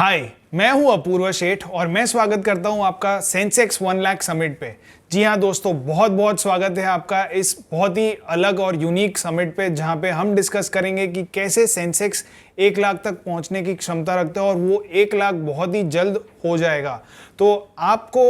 हाय, मैं हूं अपूर्व शेठ और मैं स्वागत करता हूं आपका सेंसेक्स 1 लाख समिट पे। जी हां दोस्तों, बहुत बहुत स्वागत है आपका इस बहुत ही अलग और यूनिक समिट पे, जहां पे हम डिस्कस करेंगे कि कैसे सेंसेक्स 1 लाख तक पहुंचने की क्षमता रखता है और वो 1 लाख बहुत ही जल्द हो जाएगा। तो आपको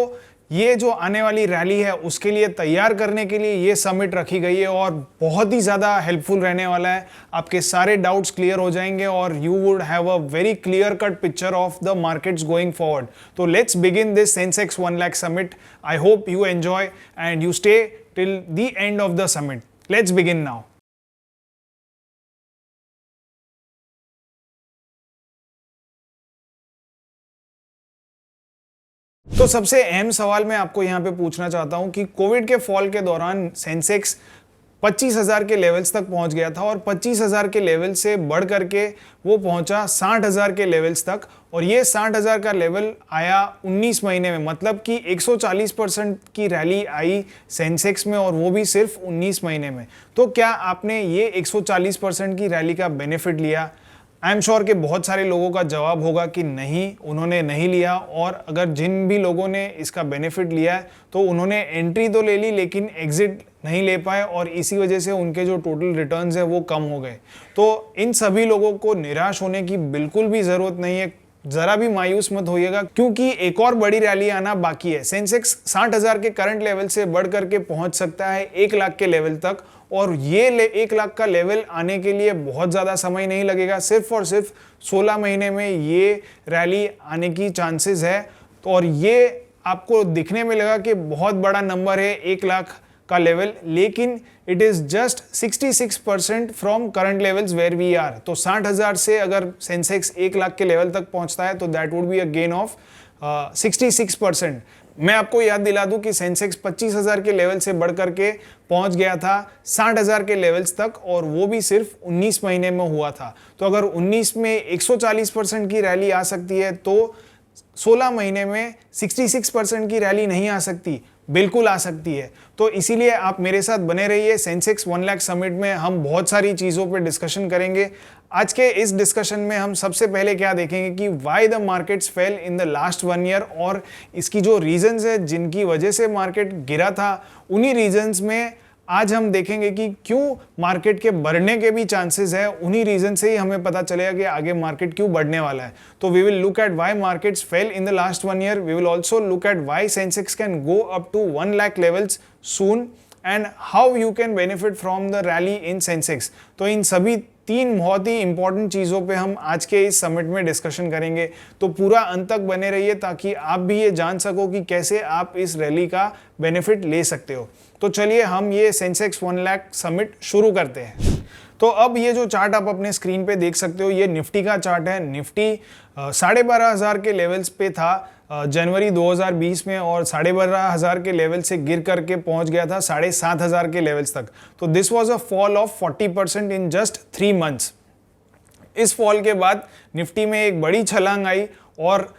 ये जो आने वाली रैली है उसके लिए तैयार करने के लिए ये समिट रखी गई है और बहुत ही ज़्यादा हेल्पफुल रहने वाला है। आपके सारे डाउट्स क्लियर हो जाएंगे और you would have a very clear cut picture of the markets going forward. तो let's begin this Sensex 1 lakh summit. I hope you enjoy and you stay till the end of the summit. Let's begin now. तो सबसे अहम सवाल मैं आपको यहाँ पे पूछना चाहता हूँ कि कोविड के फॉल के दौरान सेंसेक्स 25,000 के लेवल्स तक पहुंच गया था और 25,000 के लेवल से बढ़ करके वो पहुंचा 60,000 के लेवल्स तक। और ये 60,000 का लेवल आया 19 महीने में, मतलब कि 140% की रैली आई सेंसेक्स में और वो भी सिर्फ 19 महीने में। तो क्या आपने ये 140% की रैली का बेनिफिट लिया? आई एम श्योर कि बहुत सारे लोगों का जवाब होगा कि नहीं, उन्होंने नहीं लिया। और अगर जिन भी लोगों ने इसका बेनिफिट लिया है तो उन्होंने एंट्री तो ले ली लेकिन एग्जिट नहीं ले पाए और इसी वजह से उनके जो टोटल रिटर्न्स है वो कम हो गए। तो इन सभी लोगों को निराश होने की बिल्कुल भी ज़रूरत नहीं है, ज़रा भी मायूस मत होइएगा, क्योंकि एक और बड़ी रैली आना बाकी है। सेंसेक्स 60,000 के करंट लेवल से बढ़ करके पहुंच सकता है 1 लाख के लेवल तक और ये 1 लाख का लेवल आने के लिए बहुत ज़्यादा समय नहीं लगेगा। सिर्फ और सिर्फ 16 महीने में ये रैली आने की चांसेस है। तो और ये आपको दिखने में लगा कि बहुत बड़ा नंबर है 1 लाख का लेवल, लेकिन it is just 66% from current levels where we are. तो 60,000 से अगर सेंसेक्स 1 लाख के लेवल तक पहुंचता है तो that would be a gain of 66%। मैं आपको याद दिला दूं कि सेंसेक्स 25,000 के लेवल से बढ़ करके पहुंच गया था 60,000 के लेवल्स तक और वो भी सिर्फ 19 महीने में हुआ था। तो अगर 19 में 140% की रैली आ सकती है तो 16 महीने में 66% की रैली नहीं आ सकती? बिल्कुल आ सकती है। तो इसीलिए आप मेरे साथ बने रहिए। सेंसेक्स 1 लाख समिट में हम बहुत सारी चीज़ों पर डिस्कशन करेंगे। आज के इस डिस्कशन में हम सबसे पहले क्या देखेंगे कि why the markets fail in the last 1 year और इसकी जो रीजंस है जिनकी वजह से मार्केट गिरा था, उन्हीं रीजंस में आज हम देखेंगे कि क्यों मार्केट के बढ़ने के भी चांसेस है। उन्हीं रीजन से ही हमें पता चलेगा कि आगे मार्केट क्यों बढ़ने वाला है। तो we will look at why markets fail in the last 1 year. We will also look at why Sensex can go up to 1 lakh levels soon and how you can benefit from the rally in Sensex. तो इन सभी 3 बहुत ही important चीज़ों पे हम आज के इस समिट में डिस्कशन करेंगे। तो पूरा अंत तक बने रहिए ताकि आप भी ये जान सको कि कैसे आप इस रैली का बेनिफिट ले सकते हो। तो चलिए हम ये सेंसेक्स 1 लाख समिट शुरू करते हैं। तो अब ये जो चार्ट आप अपने स्क्रीन पे देख सकते हो, ये निफ्टी का चार्ट है। निफ्टी 12,500 के लेवल्स पे था जनवरी 2020 में और 12,500 के लेवल से गिर करके पहुंच गया था 7,500 के लेवल्स तक। तो this was a fall of 40% in just 3 months. इस फॉल के बाद निफ्टी में एक बड़ी छलांग आई और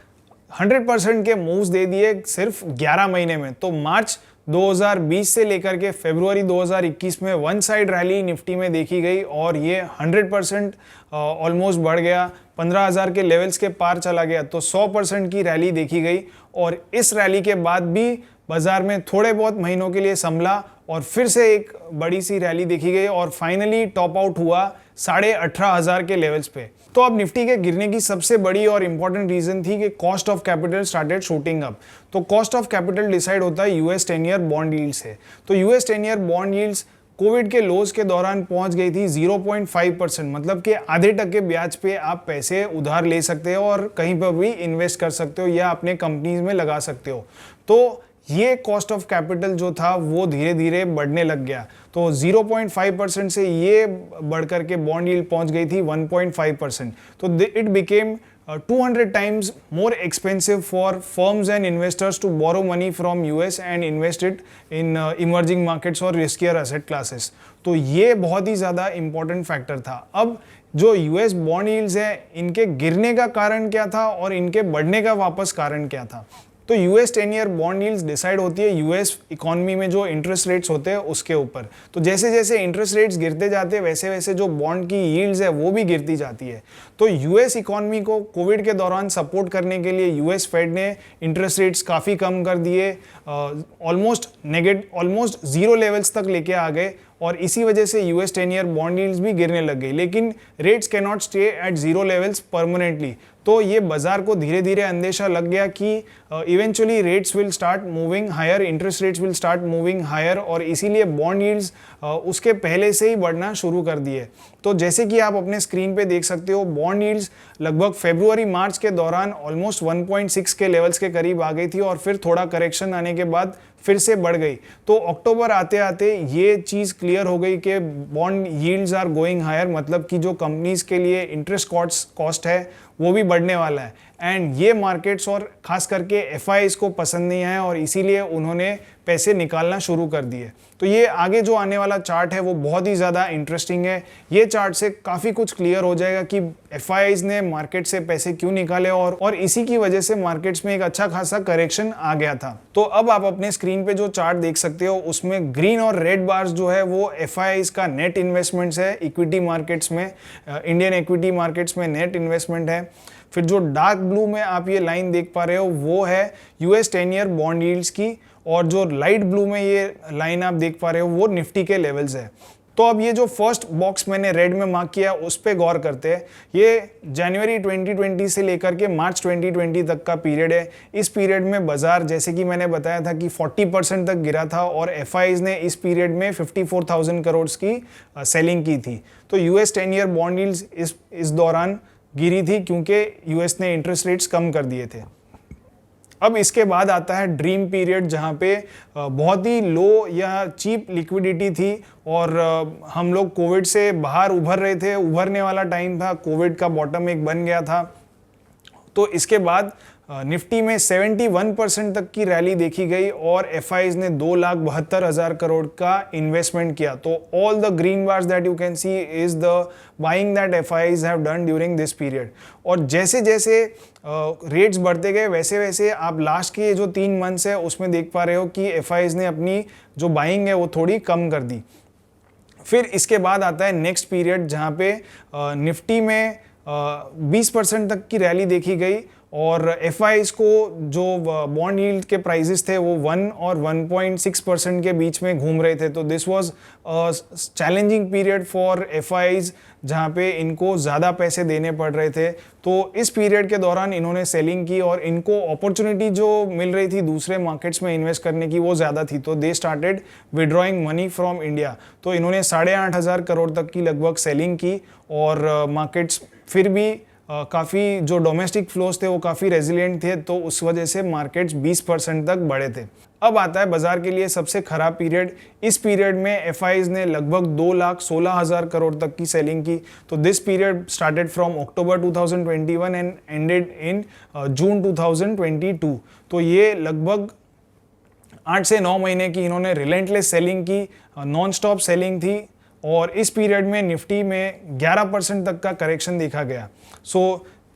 100% के मूव्स दे दिए सिर्फ 11 महीने में। तो मार्च 2020 से लेकर के फरवरी 2021 में वन साइड रैली निफ्टी में देखी गई और ये 100% ऑलमोस्ट बढ़ गया, 15,000 के लेवल्स के पार चला गया। तो 100% की रैली देखी गई और इस रैली के बाद भी बाजार में थोड़े बहुत महीनों के लिए संभला और फिर से एक बड़ी सी रैली देखी गई और फाइनली टॉप आउट हुआ 18,500 के लेवल्स पे। तो अब निफ्टी के गिरने की सबसे बड़ी और इंपॉर्टेंट रीजन थी कि cost of capital started shooting up. तो कॉस्ट ऑफ कैपिटल डिसाइड होता है यूएस 10 ईयर बॉन्ड यील्ड से। तो US 10 year bond yields Covid के लोज के दौरान पहुंच गई थी 0.5%, मतलब कि आधे टके ब्याज पे आप पैसे उधार ले सकते हो और कहीं पर भी इन्वेस्ट कर सकते हो या अपने कंपनीज में लगा सकते हो। तो ये कॉस्ट ऑफ कैपिटल जो था वो धीरे धीरे बढ़ने लग गया। तो 0.5% से ये बढ़ करके बॉन्ड यील्ड पहुंच गई थी 1.5%। तो it became 200 times more expensive for firms and investors to borrow money from US and invest it in emerging markets और riskier asset classes। तो ये बहुत ही ज़्यादा important factor था। अब जो US बॉन्ड यील्ड्स है, इनके गिरने का कारण क्या था और इनके बढ़ने का वापस कारण क्या था? तो US 10 year bond yields decide होती है यूएस इकोनॉमी में जो इंटरेस्ट रेट्स होते हैं उसके ऊपर। तो जैसे जैसे इंटरेस्ट रेट्स गिरते जाते हैं वैसे वैसे जो बॉन्ड की यील्ड्स है वो भी गिरती जाती है। तो यूएस इकोनॉमी को कोविड के दौरान सपोर्ट करने के लिए यूएस फेड ने इंटरेस्ट रेट्स काफ़ी कम कर दिए, ऑलमोस्ट जीरो लेवल्स तक लेके आ गए, और इसी वजह से यूएस 10 ईयर बॉन्ड यील्ड्स भी गिरने लग गई। लेकिन rates can not stay at zero levels permanently. तो ये बाजार को धीरे धीरे अंदेशा लग गया कि eventually rates will start moving higher, interest rates will start moving higher, और इसीलिए बॉन्ड यील्ड्स उसके पहले से ही बढ़ना शुरू कर दिए। तो जैसे कि आप अपने स्क्रीन पे देख सकते हो, बॉन्ड यील्ड्स लगभग फरवरी मार्च के दौरान ऑलमोस्ट 1.6 के लेवल्स के करीब आ गई थी, और फिर थोड़ा करेक्शन आने के बाद फिर से बढ़ गई। तो अक्टूबर आते आते ये चीज़ क्लियर हो गई कि bond yields are going higher, मतलब कि जो कंपनीज के लिए इंटरेस्ट कॉस्ट है वो भी बढ़ने वाला है। एंड ये मार्केट्स और खास करके एफआईआईज को पसंद नहीं आया, और इसीलिए उन्होंने पैसे निकालना शुरू कर दिए। तो ये आगे जो आने वाला चार्ट है वो बहुत ही ज़्यादा इंटरेस्टिंग है। ये चार्ट से काफ़ी कुछ क्लियर हो जाएगा कि एफआईआईज ने मार्केट से पैसे क्यों निकाले, और इसी की वजह से मार्केट्स में एक अच्छा खासा करेक्शन आ गया था। तो अब आप अपने स्क्रीन पे जो चार्ट देख सकते हो उसमें ग्रीन और रेड बार्स जो है वो एफआईआईज का नेट इन्वेस्टमेंट्स है इक्विटी मार्केट्स में, इंडियन इक्विटी मार्केट्स में नेट इन्वेस्टमेंट है। फिर जो डार्क ब्लू में आप ये लाइन देख पा रहे हो वो है यूएस 10 ईयर बॉन्ड यील्ड्स की, और जो लाइट ब्लू में ये लाइन आप देख पा रहे हो वो निफ्टी के लेवल्स है। तो अब ये जो फर्स्ट बॉक्स मैंने रेड में मार्क किया उस पे गौर करते हैं। ये जनवरी 2020 से लेकर के मार्च 2020 तक का पीरियड है। इस पीरियड में बाजार, जैसे कि मैंने बताया था कि 40% तक गिरा था, और एफआईआईज ने इस पीरियड में 54,000 करोड़ की सेलिंग की थी। तो यूएस 10 ईयर बॉन्ड यील्ड्स इस दौरान गिरी थी क्योंकि यूएस ने इंटरेस्ट रेट्स कम कर दिए थे। अब इसके बाद आता है ड्रीम पीरियड, जहाँ पे बहुत ही लो या चीप लिक्विडिटी थी, और हम लोग कोविड से बाहर उभर रहे थे, उभरने वाला टाइम था, कोविड का बॉटम एक बन गया था। तो इसके बाद निफ्टी में 71% तक की रैली देखी गई, और एफआईआईज ने 2,72,000 करोड़ का इन्वेस्टमेंट किया। तो all the green bars that you can C is the buying that FIIs have done during this period. और जैसे जैसे रेट्स बढ़ते गए वैसे वैसे आप लास्ट के जो 3 मंथ्स है उसमें देख पा रहे हो कि एफआईआईज ने अपनी जो बाइंग है वो थोड़ी कम कर दी। फिर इसके बाद आता है नेक्स्ट पीरियड, जहाँ पे निफ्टी में 20% तक की रैली देखी गई, और एफआईआईज को जो बॉन्ड यील्ड के प्राइसेस थे वो 1 और 1.6% के बीच में घूम रहे थे। तो this was challenging period for FIIs, जहाँ पे इनको ज़्यादा पैसे देने पड़ रहे थे। तो इस पीरियड के दौरान इन्होंने सेलिंग की, और इनको अपॉर्चुनिटी जो मिल रही थी दूसरे मार्केट्स में इन्वेस्ट करने की वो ज़्यादा थी। तो they started withdrawing money from India. तो इन्होंने 8,500 करोड़ तक की लगभग सेलिंग की, और मार्केट्स फिर भी काफ़ी जो डोमेस्टिक फ्लोज थे वो काफ़ी रेजिलिएंट थे, तो उस वजह से मार्केट्स 20% तक बढ़े थे। अब आता है बाजार के लिए सबसे खराब पीरियड। इस पीरियड में एफआईआईज ने लगभग 2,16,000 करोड़ तक की सेलिंग की। तो this period started from October 2021 and ended in June 2022। तो ये लगभग 8 से 9 महीने की इन्होंने रिलेंटलेस सेलिंग की, नॉन स्टॉप सेलिंग थी, और इस पीरियड में निफ्टी में 11% तक का करेक्शन देखा गया। So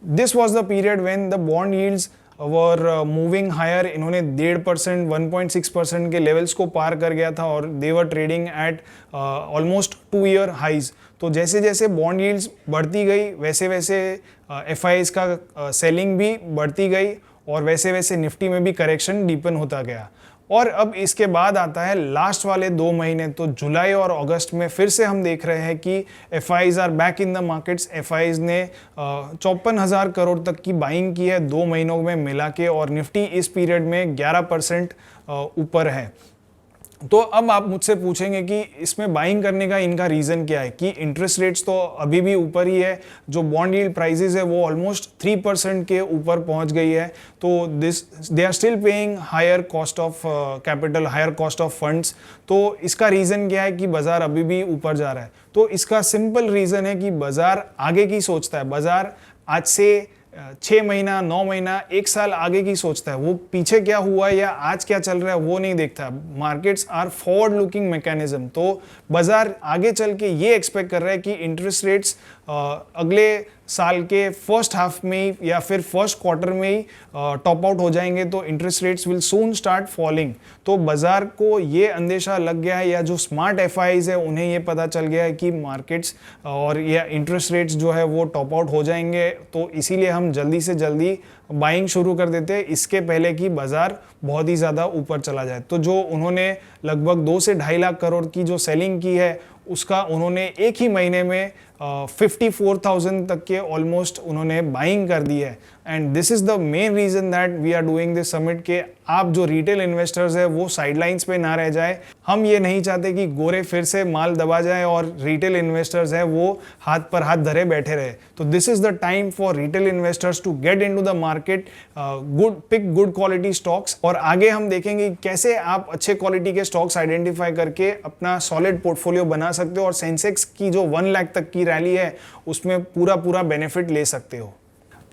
this was the period when the bond yields were moving higher. इन्होंने 1.5%, 1.6% के लेवल्स को पार कर गया था, और they were trading at almost 2 year highs. तो जैसे जैसे बॉन्ड यील्ड्स बढ़ती गई वैसे वैसे एफआईआईज का सेलिंग भी बढ़ती गई, और वैसे वैसे निफ्टी में भी करेक्शन डीपन होता गया। और अब इसके बाद आता है लास्ट वाले 2 महीने। तो जुलाई और अगस्त में फिर से हम देख रहे हैं कि FIIs are back in the markets. FIIs ने 54,000 करोड़ तक की बाइंग की है 2 महीनों में मिला के, और निफ्टी इस पीरियड में 11% ऊपर है। तो अब आप मुझसे पूछेंगे कि इसमें बाइंग करने का इनका रीज़न क्या है, कि इंटरेस्ट रेट्स तो अभी भी ऊपर ही है, जो बॉन्ड यील्ड प्राइसेस है वो ऑलमोस्ट 3% के ऊपर पहुंच गई है। तो they are still paying higher cost of capital, higher cost of funds. तो इसका रीज़न क्या है कि बाजार अभी भी ऊपर जा रहा है? तो इसका सिंपल रीज़न है कि बाजार आगे की सोचता है। बाजार आज से 6 महीना, 9 महीना, 1 साल आगे की सोचता है। वो पीछे क्या हुआ या आज क्या चल रहा है वो नहीं देखता। Markets are forward looking mechanism. तो बाजार आगे चल के ये एक्सपेक्ट कर रहा है कि इंटरेस्ट रेट्स अगले साल के फर्स्ट हाफ में ही या फिर फर्स्ट क्वार्टर में ही टॉप आउट हो जाएंगे, तो interest rates will soon start falling. तो बाजार को ये अंदेशा लग गया है, या जो स्मार्ट एफआईज है उन्हें ये पता चल गया है कि मार्केट्स और या इंटरेस्ट रेट्स जो है वो टॉप आउट हो जाएंगे, तो इसीलिए हम जल्दी से जल्दी बाइंग शुरू कर देते हैं इसके पहले कि बाजार बहुत ही ज़्यादा ऊपर चला जाए। तो जो उन्होंने लगभग 2 से 2.5 लाख करोड़ की जो सेलिंग की है उसका उन्होंने एक ही महीने में 54,000 तक के ऑलमोस्ट उन्होंने बाइंग कर दी है। And this is the main reason that we are doing this summit के आप जो रिटेल इन्वेस्टर्स है वो साइडलाइंस पे ना रह जाए। हम ये नहीं चाहते कि गोरे फिर से माल दबा जाए और रिटेल इन्वेस्टर्स है वो हाथ पर हाथ धरे बैठे रहे। तो this is the time for retail investors to get into the market, pick good quality stocks. और आगे हम देखेंगे कैसे आप अच्छे क्वालिटी के स्टॉक्स आइडेंटिफाई करके अपना सॉलिड पोर्टफोलियो बना सकते हो और सेंसेक्स की जो 1 लाख तक की रैली है उसमें पूरा बेनिफिट ले सकते हो।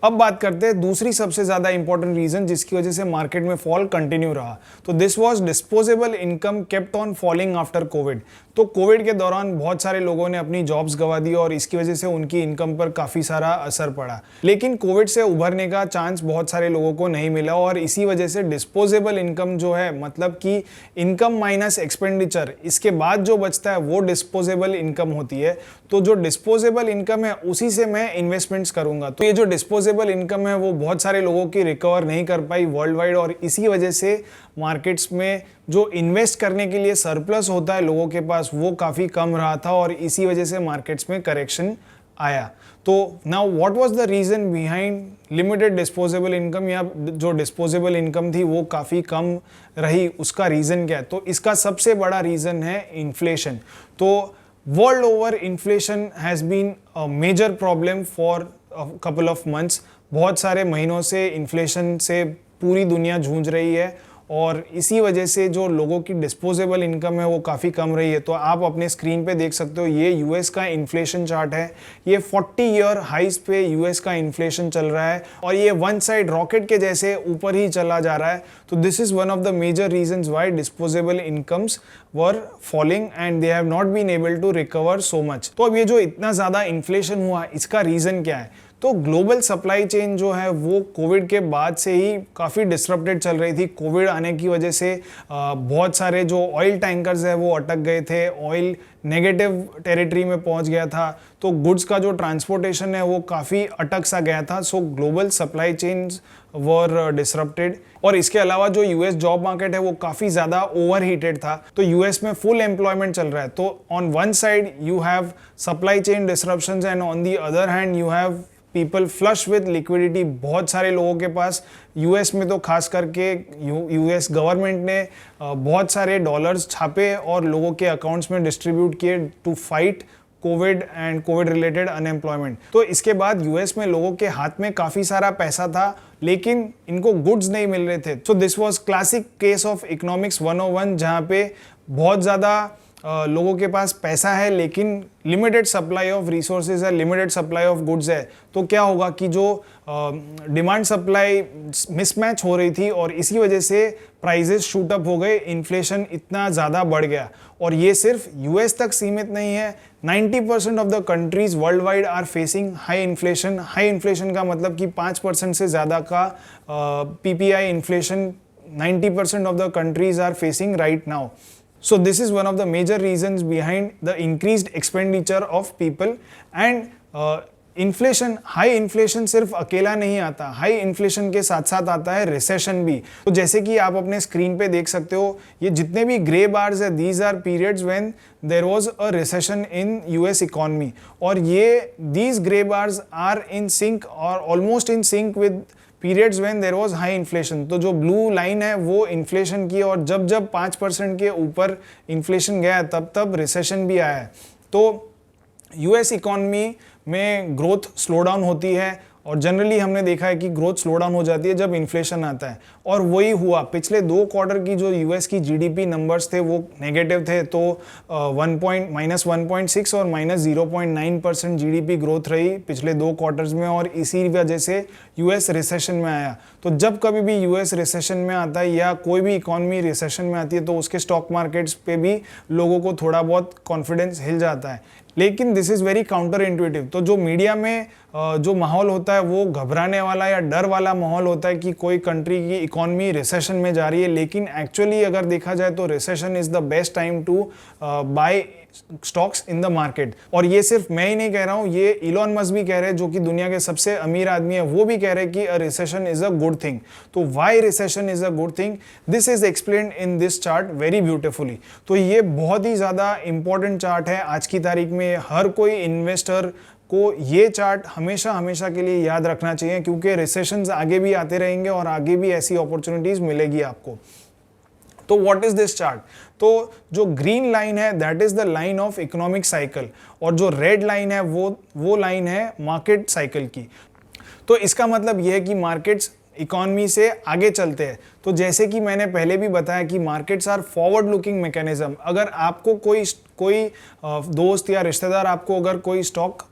अब बात करते हैं दूसरी सबसे ज्यादा इंपॉर्टेंट रीजन जिसकी वजह से मार्केट में फॉल कंटिन्यू रहा। तो this was disposable income kept on falling after Covid. तो कोविड के दौरान बहुत सारे लोगों ने अपनी जॉब्स गंवा दी और इसकी वजह से उनकी इनकम पर काफी सारा असर पड़ा। लेकिन कोविड से उभरने का चांस बहुत सारे लोगों को नहीं मिला और इसी वजह से डिस्पोजेबल इनकम जो है, मतलब कि इनकम माइनस एक्सपेंडिचर, इसके बाद जो बचता है वो डिस्पोजेबल इनकम होती है। तो जो डिस्पोजेबल इनकम है उसी से मैं इन्वेस्टमेंट्स करूंगा। तो ये जो डिस्पोजेबल इनकम है वो बहुत सारे लोगों की रिकवर नहीं कर पाई वर्ल्ड वाइड और इसी वजह से मार्केट्स में जो इन्वेस्ट करने के लिए सरप्लस होता है लोगों के पास वो काफ़ी कम रहा था और इसी वजह से मार्केट्स में करेक्शन आया। तो now what was the reason behind limited disposable income, या जो डिस्पोजेबल इनकम थी वो काफ़ी कम रही, उसका रीज़न क्या है? तो इसका सबसे बड़ा रीज़न है इन्फ्लेशन। तो world over inflation has been a major problem for couple of months. बहुत सारे महीनों से इन्फ्लेशन से पूरी दुनिया जूझ रही है और इसी वजह से जो लोगों की डिस्पोजेबल इनकम है वो काफ़ी कम रही है। तो आप अपने स्क्रीन पे देख सकते हो, ये यूएस का इन्फ्लेशन चार्ट है। ये 40 ईयर हाइस पे यूएस का इन्फ्लेशन चल रहा है और ये वन साइड रॉकेट के जैसे ऊपर ही चला जा रहा है। तो this is one of the major reasons why disposable incomes were falling and they have not been able to recover so much. तो अब ये जो इतना ज़्यादा इन्फ्लेशन हुआ इसका रीज़न क्या है? तो ग्लोबल सप्लाई चेन जो है वो कोविड के बाद से ही काफ़ी डिसरप्टेड चल रही थी। कोविड आने की वजह से बहुत सारे जो ऑयल टैंकर्स है वो अटक गए थे, ऑयल नेगेटिव टेरिटरी में पहुंच गया था, तो गुड्स का जो ट्रांसपोर्टेशन है वो काफ़ी अटक सा गया था। सो ग्लोबल सप्लाई चेन्स वर डिसरप्टेड। और इसके अलावा जो यूएस जॉब मार्केट है वो काफ़ी ज़्यादा ओवरहीटेड था। तो यूएस में फुल एम्प्लॉयमेंट चल रहा है। तो on one side you have supply chain disruptions and on the other hand you have people flush with liquidity. बहुत सारे लोगों के पास यूएस में तो खास करके यूएस गवर्नमेंट ने बहुत सारे डॉलर्स छापे और लोगों के अकाउंट्स में डिस्ट्रीब्यूट किए to fight COVID and COVID related unemployment. तो इसके बाद यूएस में लोगों के हाथ में काफ़ी सारा पैसा था लेकिन इनको गुड्स नहीं मिल रहे थे। सो this was classic case of economics 101, जहाँ पे बहुत ज़्यादा लोगों के पास पैसा है लेकिन लिमिटेड सप्लाई ऑफ रिसोर्सेज है, लिमिटेड सप्लाई ऑफ गुड्स है। तो क्या होगा कि जो डिमांड सप्लाई मिसमैच हो रही थी और इसी वजह से प्राइजेस शूट अप हो गए, इन्फ्लेशन इतना ज़्यादा बढ़ गया। और ये सिर्फ यूएस तक सीमित नहीं है, 90% of the countries world wide are facing high inflation. High inflation का मतलब कि 5% से ज़्यादा का PPI inflation 90% of the countries are facing right now. So this is one of the major reasons behind the increased expenditure of people and inflation, high inflation सिर्फ अकेला नहीं आता, हाई इन्फ्लेशन के साथ साथ आता है रिसेशन भी। तो जैसे कि आप अपने स्क्रीन पे देख सकते हो, ये जितने भी ग्रे बार्स है these are periods when there was a recession in US economy और ये these grey bars are in sync और almost in sync with periods when there was high inflation. तो जो ब्लू लाइन है वो inflation की और जब जब 5% के ऊपर इन्फ्लेशन गया तब तब रिसेशन भी आया है। तो यूएस इकोनॉमी में ग्रोथ स्लो डाउन होती है और जनरली हमने देखा है कि ग्रोथ स्लो डाउन हो जाती है जब इन्फ्लेशन आता है और वही हुआ। पिछले 2 क्वार्टर की जो यूएस की जीडीपी नंबर्स थे वो नेगेटिव थे। तो -1.6 और -0.9% जीडीपी ग्रोथ रही पिछले 2 क्वार्टर्स में और इसी वजह से यूएस रिसेशन में आया। तो जब कभी भी यूएस रिसेशन में आता है या कोई भी इकोनॉमी रिसेशन में आती है तो उसके स्टॉक मार्केट्स पे भी लोगों को थोड़ा बहुत कॉन्फिडेंस हिल जाता है। लेकिन this is very counter intuitive. तो जो मीडिया में जो माहौल होता है वो घबराने वाला या डर वाला माहौल होता है कि कोई कंट्री की इकोनॉमी रिसेशन में जा रही है, लेकिन एक्चुअली अगर देखा जाए तो recession is the best time to buy stocks in the market. और ये सिर्फ मैं ही नहीं कह रहा हूँ, ये इलॉन मस्क भी कह रहे हैं, जो कि दुनिया के सबसे अमीर आदमी है, वो भी कह रहे हैं कि a recession is a good thing. तो why recession is a good thing, this is explained in this chart very beautifully. तो ये बहुत ही ज़्यादा इंपॉर्टेंट चार्ट है आज की तारीख में। हर कोई इन्वेस्टर को ये चार्ट हमेशा हमेशा के लिए याद रखना चाहिए, क्योंकि रिसेशंस आगे भी आते रहेंगे और आगे भी ऐसी अपॉर्चुनिटीज मिलेगी आपको। तो व्हाट इज दिस चार्ट? तो जो ग्रीन लाइन है that is the line of economic cycle, और जो रेड लाइन है वो लाइन है मार्केट साइकिल की। तो इसका मतलब यह है कि मार्केट्स इकोनॉमी से आगे चलते हैं। तो जैसे कि मैंने पहले भी बताया कि markets are forward looking mechanism. अगर आपको कोई दोस्त या रिश्तेदार आपको अगर कोई स्टॉक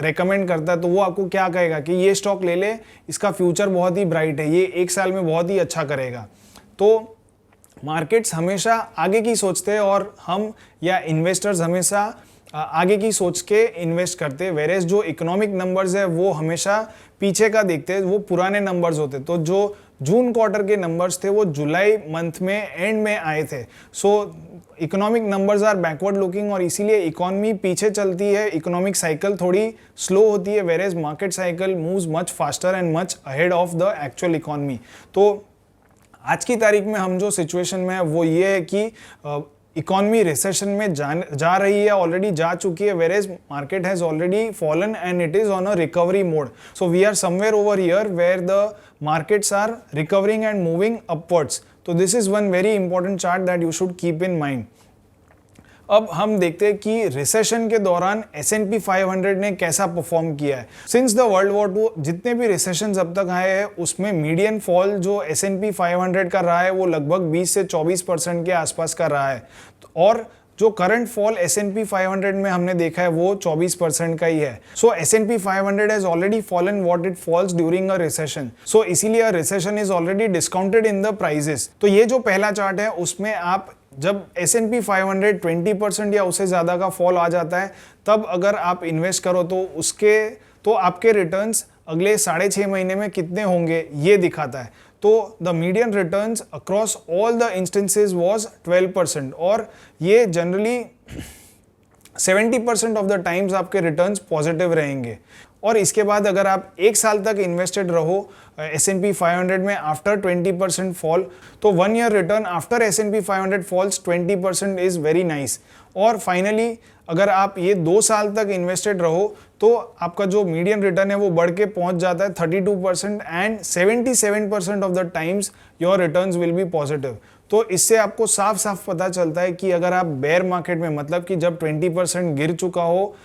रेकमेंड करता है तो वो आपको क्या कहेगा कि ये स्टॉक ले ले, इसका फ्यूचर बहुत ही ब्राइट है, ये 1 साल में बहुत ही अच्छा करेगा। तो मार्केट्स हमेशा आगे की सोचते हैं और हम या इन्वेस्टर्स हमेशा आगे की सोच के इन्वेस्ट करते हैं। वेरेज जो इकोनॉमिक नंबर्स है वो हमेशा पीछे का देखते हैं, वो पुराने नंबर्स होते। तो जो जून क्वार्टर के नंबर्स थे वो जुलाई मंथ में एंड में आए थे। So economic numbers are backward looking, और इसीलिए इकोनॉमी पीछे चलती है, इकोनॉमिक साइकिल थोड़ी स्लो होती है, whereas market cycle moves much faster and much ahead of the actual economy. तो आज की तारीख में हम जो सिचुएशन में है वो ये है कि इकोनॉमी रिसेशन में जा रही है, ऑलरेडी जा चुकी है, whereas market has already fallen and it is on a recovery mode. So we are somewhere over here where the markets are recovering and moving upwards. तो this is one very important chart that you should keep in mind. अब हम देखते हैं कि recession के दौरान S&P 500 ने कैसा परफॉर्म किया है। Since the world war II जितने भी रिसेशंस अब तक आए हैं उसमें मीडियन फॉल जो S&P 500 का रहा है वो लगभग 20 से 24% के आसपास का रहा है, और जो करंट फॉल S&P 500 में हमने देखा है वो 24% का ही है। So S&P 500 has already fallen what it falls during a recession. So इसीलिए a recession is already discounted in the prices. तो ये जो पहला चार्ट है उसमें आप जब S&P 500 20% या उससे ज़्यादा का फॉल आ जाता है तब अगर आप इन्वेस्ट करो तो आपके रिटर्न्स अगले 6.5 महीने में कितने होंगे ये दिखाता है। तो the median returns across all the instances was 12%, और ये जनरली 70% ऑफ द टाइम्स आपके रिटर्न्स पॉजिटिव रहेंगे। और इसके बाद अगर आप 1 साल तक इन्वेस्टेड रहो S&P 500 में आफ्टर 20% फॉल, तो 1 year return after S&P 500 falls 20% is very nice. और फाइनली अगर आप ये 2 साल तक इन्वेस्टेड रहो तो आपका जो मीडियन रिटर्न है वो बढ़ के पहुंच जाता है 32%, and 77% of the times your returns will be positive. तो इससे आपको साफ साफ पता चलता है कि अगर आप बेयर मार्केट में, मतलब कि जब 20% गिर चुका हो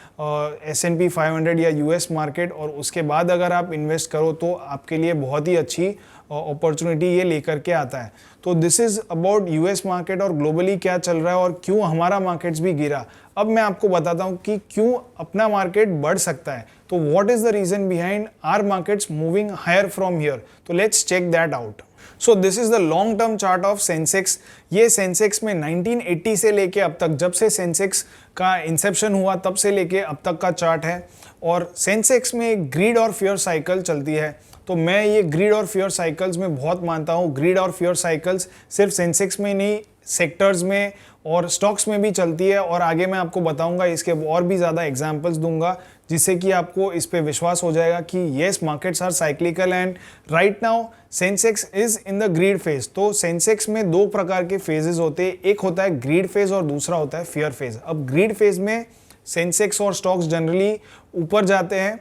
S&P 500 या US मार्केट, और उसके बाद अगर आप इन्वेस्ट करो तो आपके लिए बहुत ही अच्छी अपॉर्चुनिटी ये लेकर के आता है। तो this is about US market और ग्लोबली क्या चल रहा है और क्यों हमारा मार्केट्स भी गिरा। अब मैं आपको बताता हूँ कि क्यों अपना मार्केट बढ़ सकता है। तो what is the reason behind our markets moving higher from here. तो let's check that out. So this is the long term chart of Sensex. ये सेंसेक्स में 1980 से लेके अब तक, जब से सेंसेक्स का इंसेप्शन हुआ तब से लेके अब तक का चार्ट है, और सेंसेक्स में एक ग्रीड और फियर साइकिल चलती है। तो मैं ये ग्रीड और फियर साइकिल्स में बहुत मानता हूँ। ग्रीड और फियर साइकिल्स सिर्फ सेंसेक्स में नहीं, सेक्टर्स में और स्टॉक्स में भी चलती है, और आगे मैं आपको बताऊंगा, इसके और भी ज़्यादा एग्जांपल्स दूंगा जिससे कि आपको इस पे विश्वास हो जाएगा कि yes markets are cyclical and right now Sensex is in the greed phase. तो सेंसेक्स में 2 प्रकार के फेजेस होते हैं, एक होता है ग्रीड फेज और दूसरा होता है फियर फेज। अब ग्रीड फेज में सेंसेक्स और स्टॉक्स जनरली ऊपर जाते हैं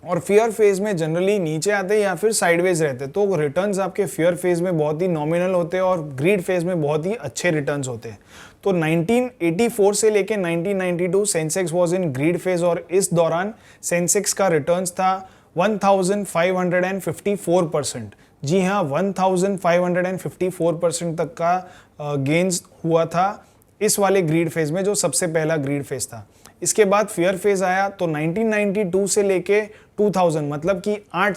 और फियर फेज में जनरली नीचे आते हैं या फिर साइडवेज रहते हैं। तो रिटर्न्स आपके फियर फेज में बहुत ही नॉमिनल होते हैं और ग्रीड फेज में बहुत ही अच्छे रिटर्न्स होते हैं। तो 1984 से लेके 1992 Sensex was in greed phase, और इस दौरान सेंसेक्स का रिटर्न्स था 1554%। जी हाँ, 1554% तक का गेन्स हुआ था इस वाले ग्रीड फेज में, जो सबसे पहला ग्रीड फेज था। इसके बाद फियर फेज आया, तो 1992 से लेके 2000, मतलब कि 8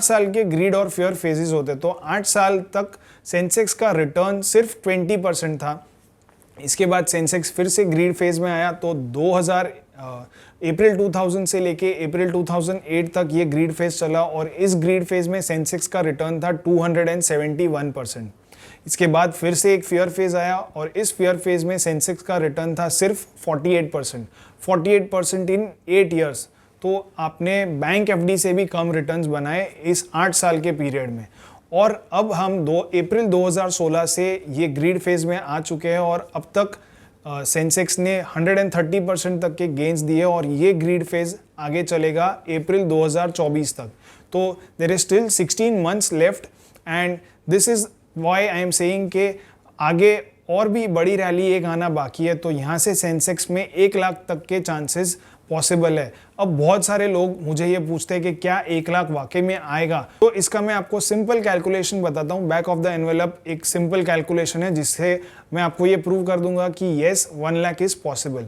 साल के ग्रीड और फियर फेजेस होते। तो 8 साल तक सेंसेक्स का रिटर्न सिर्फ 20% था। इसके बाद सेंसेक्स फिर से ग्रीड फेज में आया, तो अप्रैल 2000 से लेके अप्रैल 2008 तक ये ग्रीड फेज चला और इस ग्रीड फेज में सेंसेक्स का रिटर्न था 271%। इसके बाद फिर से एक फियर फेज आया और इस फियर फेज में सेंसेक्स का रिटर्न था सिर्फ 48% इन 8 ईयर्स। तो आपने बैंक एफडी से भी कम रिटर्न्स बनाए इस 8 साल के पीरियड में। और अब हम अप्रैल 2016 से ये ग्रीड फेज में आ चुके हैं और अब तक सेंसेक्स ने 130% तक के गेन्स दिए और ये ग्रीड फेज आगे चलेगा अप्रैल 2024 तक। तो there is still 16 months left and this is why I am saying कि आगे और भी बड़ी रैली एक आना बाकी है। तो यहाँ से सेंसेक्स में 1 लाख तक के चांसेस पॉसिबल है। अब बहुत सारे लोग मुझे ये पूछते हैं कि क्या 1 लाख वाकई में आएगा, तो इसका मैं आपको सिंपल कैलकुलेशन बताता हूँ। बैक ऑफ द एनवेलप एक सिंपल कैलकुलेशन है जिससे मैं आपको ये प्रूव कर दूंगा कि येस 1 लाख इज पॉसिबल।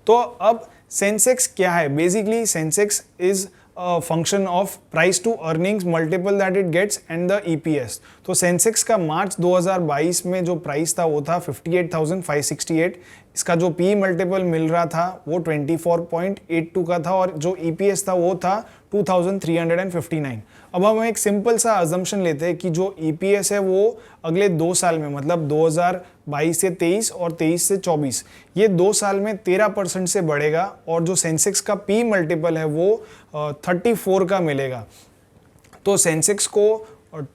तो अब सेंसेक्स क्या है? Basically Sensex is function of price to earnings multiple that it gets and the EPS. तो सेंसेक्स का मार्च 2022 में जो प्राइस था वो था 58,568। इसका जो पी मल्टीपल मिल रहा था वो 24.82 का था और जो ईपीएस था वो था 2359। अब हम एक सिंपल सा अजम्पशन लेते हैं कि जो ईपीएस है वो अगले 2 साल में मतलब 2022 से 23 और 23 से 24 ये 2 साल में 13% से बढ़ेगा और जो सेंसेक्स का पी मल्टीपल है वो 34 का मिलेगा। तो सेंसेक्स को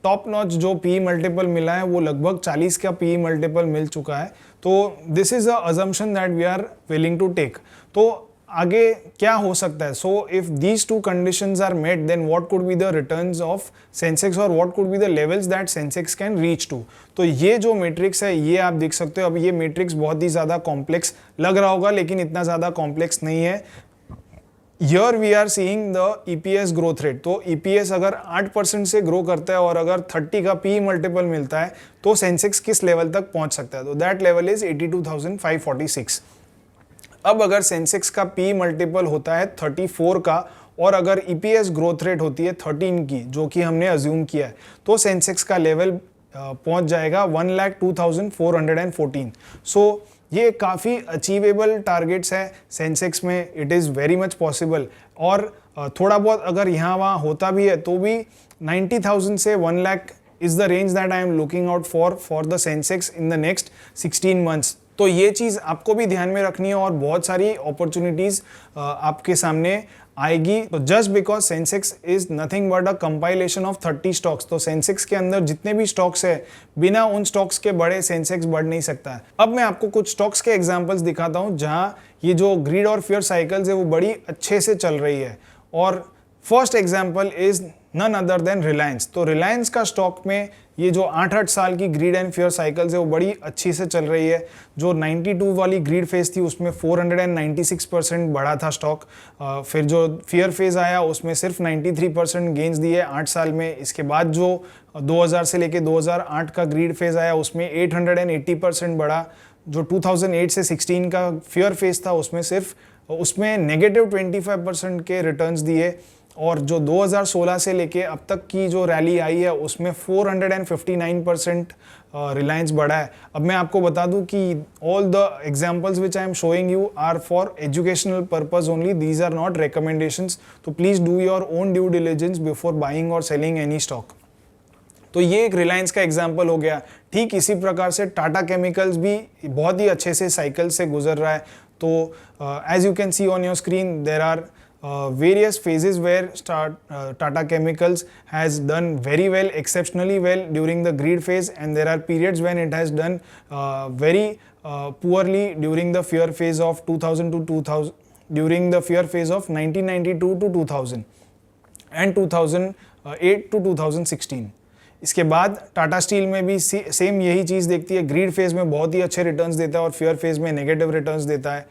टॉप नॉच जो पी मल्टीपल मिला है वो लगभग 40 का पी मल्टीपल मिल चुका है। तो this is a assumption that we are willing to take. तो आगे क्या हो सकता है? So if these two conditions are met then what could be the returns of Sensex और what could be the levels that Sensex can reach to. तो ये जो मैट्रिक्स है ये आप देख सकते हो। अब ये मैट्रिक्स बहुत ही ज़्यादा कॉम्प्लेक्स लग रहा होगा लेकिन इतना ज़्यादा कॉम्प्लेक्स नहीं है। Here we are seeing the EPS growth rate। तो EPS अगर 8% से ग्रो करता है और अगर 30 का P मल्टीपल मिलता है तो सेंसेक्स किस लेवल तक पहुंच सकता है? तो दैट लेवल इज 82,546। अब अगर सेंसेक्स का P मल्टीपल होता है 34 का और अगर EPS ग्रोथ रेट होती है 13 की जो कि हमने अज्यूम किया है तो सेंसेक्स का लेवल पहुंच जाएगा 1,02,414। सो ये काफ़ी अचीवेबल टारगेट्स है सेंसेक्स में। It is very much possible और थोड़ा बहुत अगर यहाँ वहाँ होता भी है तो भी 90,000 से 1 lakh is the range that I am looking out for the Sensex in the next 16 months. तो ये चीज़ आपको भी ध्यान में रखनी है और बहुत सारी अपॉर्चुनिटीज़ आपके सामने आएगी। तो just because Sensex is nothing but a compilation of 30 stocks. तो सेंसेक्स के अंदर जितने भी स्टॉक्स है बिना उन स्टॉक्स के बड़े सेंसेक्स बढ़ नहीं सकता है। अब मैं आपको कुछ स्टॉक्स के एग्जांपल्स दिखाता हूं जहां ये जो ग्रीड और फियर साइकिल्स है वो बड़ी अच्छे से चल रही है। और first example is none other than Reliance. तो रिलायंस का स्टॉक में ये जो 8-8 साल की ग्रीड एंड फियर साइकिल्स है वो बड़ी अच्छी से चल रही है। जो 92 वाली ग्रीड फेज थी उसमें 496% बढ़ा था स्टॉक। फिर जो फियर फेज आया उसमें सिर्फ 93% गेन्स दिए 8 साल में। इसके बाद जो 2000 से लेके 2008 का ग्रीड फेज आया उसमें 880% बढ़ा। जो 2008 से 16 का फियर फेज था उसमें नेगेटिव 25% के रिटर्न्स दिए। और जो 2016 से लेके अब तक की जो रैली आई है उसमें 459% रिलायंस बढ़ा है। अब मैं आपको बता दूं कि all the examples which I am showing you are for educational purpose only, these are not recommendations. तो please do your own due diligence before buying और सेलिंग एनी स्टॉक। तो ये एक रिलायंस का एग्जाम्पल हो गया। ठीक इसी प्रकार से टाटा केमिकल्स भी बहुत ही अच्छे से साइकिल से गुजर रहा है। तो as you can see on your screen there are various phases where Tata Chemicals has done very well, exceptionally well during the greed phase, and there are periods when it has done very poorly during the fear phase of 2000 to 2000, during the fear phase of 1992 to 2000 and 2008 to 2016. इसके बाद Tata steel में भी same यही चीज़ देखती है। Grid phase में बहुत ही अच्छे रिटर्न्स देता है और फियर फेज में नेगेटिव रिटर्न्स देता है।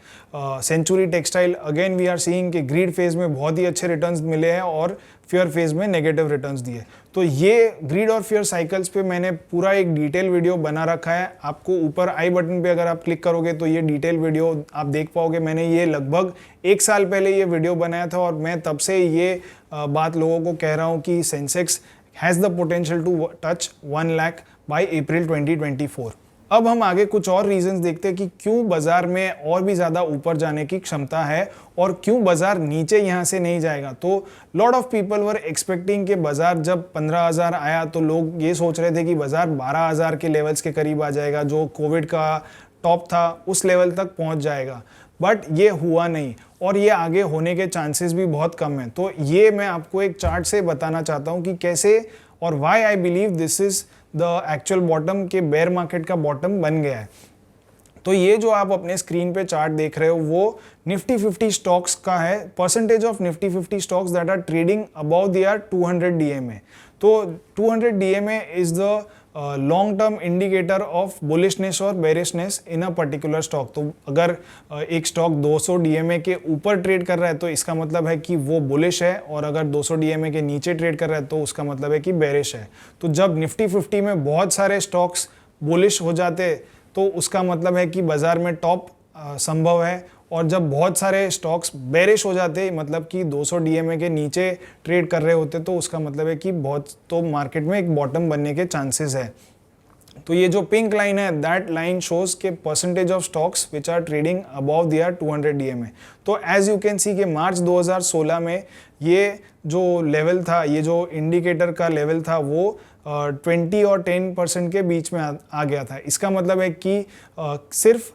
Century Textile again we are seeing कि ग्रीड फेज में बहुत ही अच्छे रिटर्न्स मिले हैं और फियर फेज में नेगेटिव रिटर्न्स दिए। तो ये ग्रीड और फियर साइकिल्स पे मैंने पूरा एक डिटेल वीडियो बना रखा है। आपको ऊपर आई बटन पे अगर आप क्लिक करोगे तो ये डिटेल वीडियो आप देख पाओगे। मैंने ये लगभग 1 साल पहले ये वीडियो बनाया था और मैं तब से ये बात लोगों को कह रहा हूँ कि Sensex has the potential to touch 1 lakh by April 2024. अब हम आगे कुछ और रीजंस देखते हैं कि क्यों बाजार में और भी ज़्यादा ऊपर जाने की क्षमता है और क्यों बाजार नीचे यहाँ से नहीं जाएगा। तो lot of people were expecting कि बाजार जब 15,000 आया तो लोग ये सोच रहे थे कि बाजार 12,000 के लेवल्स के करीब आ जाएगा, जो कोविड का टॉप था उस लेवल तक पहुँच जाएगा, बट ये हुआ नहीं और ये आगे होने के चांसेस भी बहुत कम हैं। तो ये मैं आपको एक चार्ट से बताना चाहता हूँ कि कैसे और why I believe this is the actual bottom, के बेयर मार्केट का बॉटम बन गया है। तो ये जो आप अपने स्क्रीन पे चार्ट देख रहे हो वो निफ्टी 50 स्टॉक्स का है, percentage of Nifty 50 stocks that are trading above their 200 DMA। तो 200 DMA is the long term indicator of bullishness और bearishness in a particular stock. तो अगर एक स्टॉक 200 DMA के ऊपर ट्रेड कर रहा है तो इसका मतलब है कि वो बुलिश है, और अगर 200 DMA के नीचे ट्रेड कर रहा है तो उसका मतलब है कि बेरिश है। तो जब निफ्टी 50 में बहुत सारे स्टॉक्स बुलिश हो जाते तो उसका मतलब है कि बाजार में टॉप संभव है, और जब बहुत सारे स्टॉक्स बेरिश हो जाते मतलब कि 200 DMA के नीचे ट्रेड कर रहे होते तो उसका मतलब है कि बहुत तो मार्केट में एक बॉटम बनने के चांसेस है। तो ये जो पिंक लाइन है दैट लाइन शोज के percentage of stocks which are trading above their 200 DMA। तो एज यू कैन सी कि मार्च 2016 में ये जो लेवल था, ये जो इंडिकेटर का लेवल था वो 20 और 10% के बीच में आ गया था। इसका मतलब है कि सिर्फ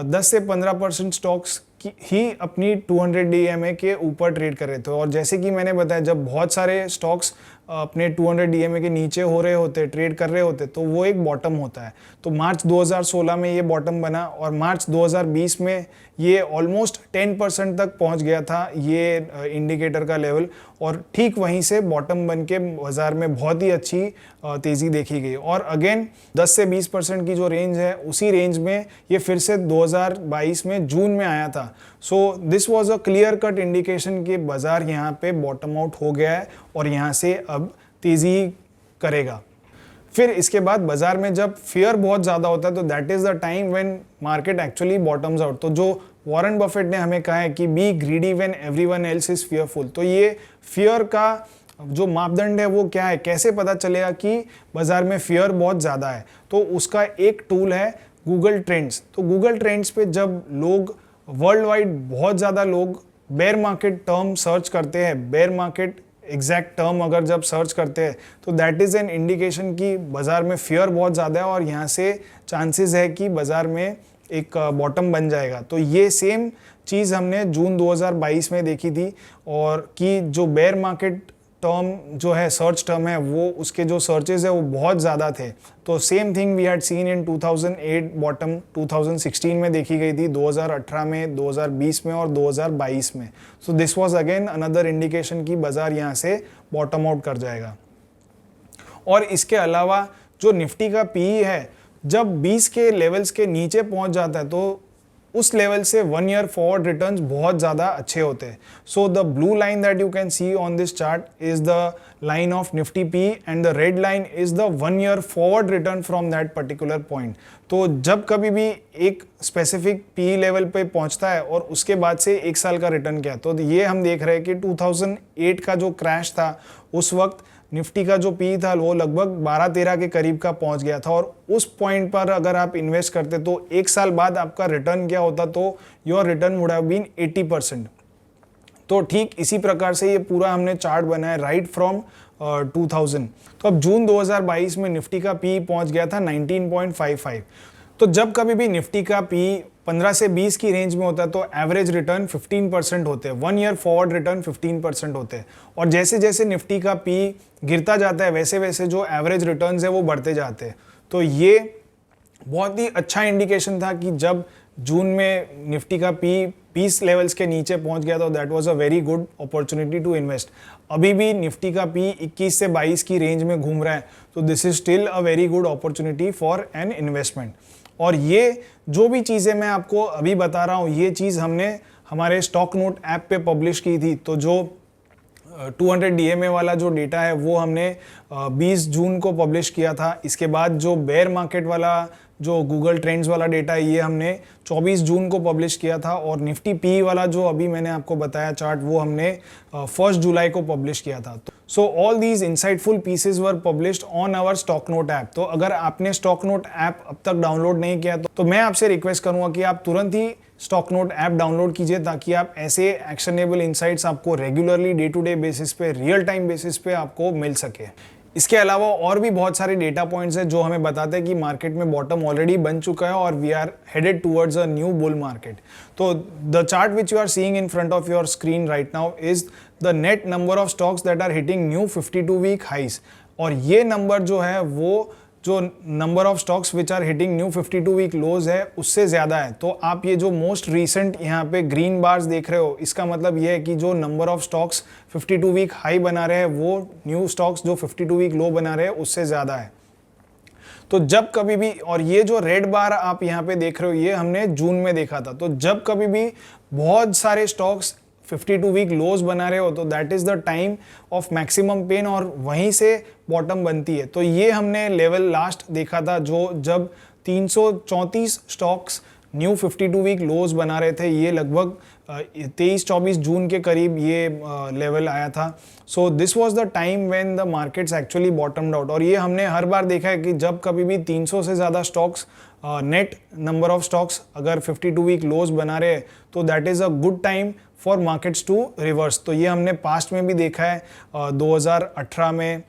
10 से 15% स्टॉक्स ही अपनी 200 DMA के ऊपर ट्रेड कर रहे थे, और जैसे कि मैंने बताया जब बहुत सारे स्टॉक्स अपने 200 DMA के नीचे हो रहे होते, ट्रेड कर रहे होते, तो वो एक बॉटम होता है। तो मार्च 2016 में ये बॉटम बना और मार्च 2020 में ये ऑलमोस्ट 10% तक पहुंच गया था ये इंडिकेटर का लेवल, और ठीक वहीं से बॉटम बन के बाजार में बहुत ही अच्छी तेज़ी देखी गई। और अगेन 10 से 20% की जो रेंज है उसी रेंज में ये फिर से 2022 में जून में आया था। सो this was a clear cut indication कि बाजार यहाँ पे बॉटम आउट हो गया है और यहाँ से अब तेज़ी करेगा। फिर इसके बाद बाजार में जब फियर बहुत ज़्यादा होता है तो that is the time when market actually bottoms out. तो जो वॉरेन बफेट ने हमें कहा है कि B greedy when everyone else is fearful, तो ये फियर का जो मापदंड है वो क्या है, कैसे पता चलेगा कि बाजार में फियर बहुत ज़्यादा है। तो उसका एक टूल है गूगल ट्रेंड्स। तो गूगल ट्रेंड्स पे जब लोग वर्ल्ड वाइड बहुत ज़्यादा लोग बेयर मार्केट टर्म सर्च करते हैं, बेयर मार्केट एग्जैक्ट टर्म अगर जब सर्च करते हैं तो दैट इज़ एन इंडिकेशन कि बाज़ार में फियर बहुत ज़्यादा है और यहाँ से चांसेस है कि बाज़ार में एक बॉटम बन जाएगा। तो ये सेम चीज़ हमने जून 2022 में देखी थी, और कि जो बेयर मार्केट टर्म जो है सर्च टर्म है वो उसके जो सर्चेज है वो बहुत ज़्यादा थे। तो same thing we had seen in 2008 bottom 2016 में देखी गई थी, 2018 में, 2020 में और 2022 में। सो this was again another indication कि बाजार यहाँ से बॉटम आउट कर जाएगा। और इसके अलावा जो निफ्टी का पीई है जब 20 के लेवल्स के नीचे पहुँच जाता है तो उस लेवल से 1 ईयर फॉरवर्ड रिटर्न्स बहुत ज़्यादा अच्छे होते हैं। So the blue line that you can see on this chart is the line of Nifty P and the red line is the 1 year forward return from that particular point. तो जब कभी भी एक स्पेसिफिक पी लेवल पे पहुंचता है और उसके बाद से 1 साल का रिटर्न क्या, तो ये हम देख रहे हैं कि 2008 का जो क्रैश था उस वक्त निफ्टी का जो पी था वो लगभग 12-13 के करीब का पहुंच गया था, और उस पॉइंट पर अगर आप इन्वेस्ट करते तो 1 साल बाद आपका रिटर्न क्या होता, तो your return would have been 80%। तो ठीक इसी प्रकार से ये पूरा हमने चार्ट बनाया राइट फ्रॉम 2000। तो अब जून 2022 में निफ्टी का पी पहुंच गया था 19.55। तो जब कभी भी निफ्टी का पी 15 से 20 की रेंज में होता है तो एवरेज रिटर्न 15% होते हैं, 1 ईयर फॉरवर्ड रिटर्न 15% होते हैं, और जैसे जैसे निफ्टी का पी गिरता जाता है वैसे वैसे जो एवरेज रिटर्न्स है वो बढ़ते जाते हैं। तो ये बहुत ही अच्छा इंडिकेशन था कि जब जून में निफ्टी का पी 20 लेवल्स के नीचे पहुंच गया तो that was a very good opportunity to invest. अभी भी निफ्टी का पी 21 से 22 की रेंज में घूम रहा है, तो this is still a very good opportunity for an investment. और ये जो भी चीज़ें मैं आपको अभी बता रहा हूँ ये चीज़ हमने हमारे स्टॉक नोट ऐप पे पब्लिश की थी। तो जो 200 DMA वाला जो डेटा है वो हमने 20 जून को पब्लिश किया था। इसके बाद जो बेयर मार्केट वाला जो गूगल ट्रेंड्स वाला डेटा है ये हमने 24 जून को पब्लिश किया था, और निफ्टी पी वाला जो अभी मैंने आपको बताया चार्ट वो हमने 1 जुलाई को पब्लिश किया था। So all these insightful pieces were published on our stock note app. तो अगर आपने स्टॉक नोट ऐप अब तक डाउनलोड नहीं किया तो मैं आपसे रिक्वेस्ट करूंगा कि आप तुरंत ही स्टॉक नोट ऐप डाउनलोड कीजिए, ताकि आप ऐसे एक्शनेबल इंसाइट्स आपको regularly day to day basis पे, रियल टाइम बेसिस पे आपको मिल सके। इसके अलावा और भी बहुत सारे डेटा पॉइंट्स हैं जो हमें बताते हैं कि मार्केट में बॉटम ऑलरेडी बन चुका है और we are headed towards a new bull market. तो the chart which you are seeing in front of your screen right now is the net number of stocks that are hitting new 52 week highs. और ये number जो है वो जो number of stocks which are hitting new 52 week lows है उससे ज़्यादा है। तो आप ये जो मोस्ट रीसेंट यहाँ पे ग्रीन बार्स देख रहे हो, इसका मतलब ये है कि जो number of stocks 52 week high बना रहे हैं वो न्यू स्टॉक्स जो 52 वीक लो बना रहे हैं उससे ज़्यादा है। तो जब कभी भी, और ये जो रेड बार आप यहाँ पे देख रहे हो ये हमने जून में देखा था, तो जब कभी भी बहुत सारे स्टॉक्स 52 वीक लोज बना रहे हो तो that is the time of maximum pain, और वहीं से बॉटम बनती है। तो ये हमने लेवल लास्ट देखा था जो जब 334 स्टॉक्स न्यू 52 वीक लोज बना रहे थे, ये लगभग 23-24 जून के करीब ये लेवल आया था। सो this was the time when the markets actually बॉटम्ड out. और ये हमने हर बार देखा है कि जब कभी भी 300 से ज़्यादा stocks net number of stocks अगर 52 वीक लोज बना रहे हैं तो that is a good time for markets to reverse. तो ये हमने पास्ट में भी देखा है, 2018 में